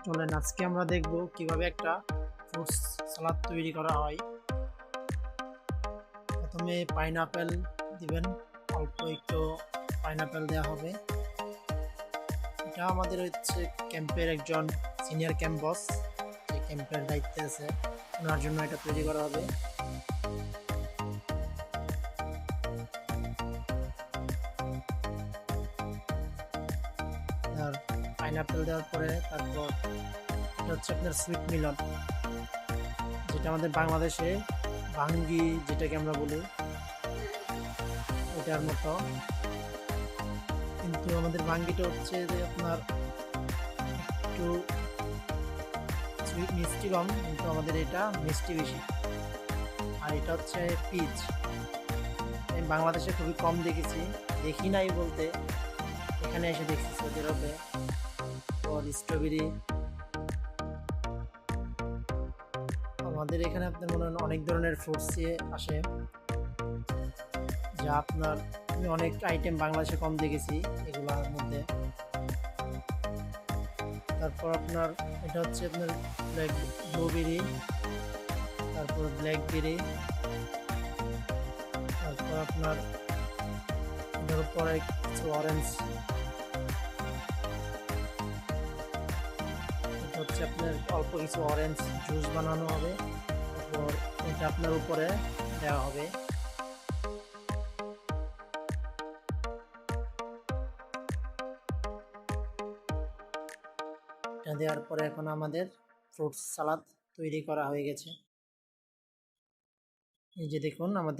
চলেন আজকে আমরা দেখব কিভাবে একটা ফ্রুটস সালাদ তৈরি করা হয়। প্রথমে পাইনাপেল দিবেন, অল্প একটু পাইনাপেল দেওয়া হবে। এটা আমাদের হচ্ছে ক্যাম্পের একজন সিনিয়র ক্যাম্প বস, যে ক্যাম্পের দায়িত্বে আছে, ওনার জন্য এটা তৈরি করা হবে। আর পাইনাপেল দেওয়ার পরে তারপর এটা হচ্ছে আপনার সুইট মিলন, যেটা আমাদের বাংলাদেশে ভাঙ্গি যেটাকে আমরা বলি, এটার মতো। কিন্তু আমাদের ভাঙ্গিটা হচ্ছে যে আপনার একটু সুইট মিষ্টি কম, কিন্তু আমাদের এটা মিষ্টি বেশি। আর এটা হচ্ছে পিচ, আমি বাংলাদেশে খুবই কম দেখেছি, দেখি নাই বলতে এখানে এসে দেখছি সৌদি আরবে। পর স্ট্রবেরি, আমাদের এখানে আপনার মনে হয় অনেক ধরনের ফ্রুটস আসে, যা আপনার আমি অনেক আইটেম বাংলাদেশে কম দেখেছি এগুলোর মধ্যে। তারপর আপনার এটা হচ্ছে আপনার ব্লুবেরি, তারপর ব্ল্যাকবেরি, তারপর আপনার এটার উপরে কিছু অরেঞ্জ, এটা হচ্ছে আপনার অল্প কিছু অরেঞ্জ জুস বানানো হবে। তারপর এটা আপনার উপরে দেওয়া হবে। এটা দেওয়ার পরে এখন আমাদের ফ্রুট সালাদ তৈরি করা হয়ে গেছে। এই যে দেখুন আমাদের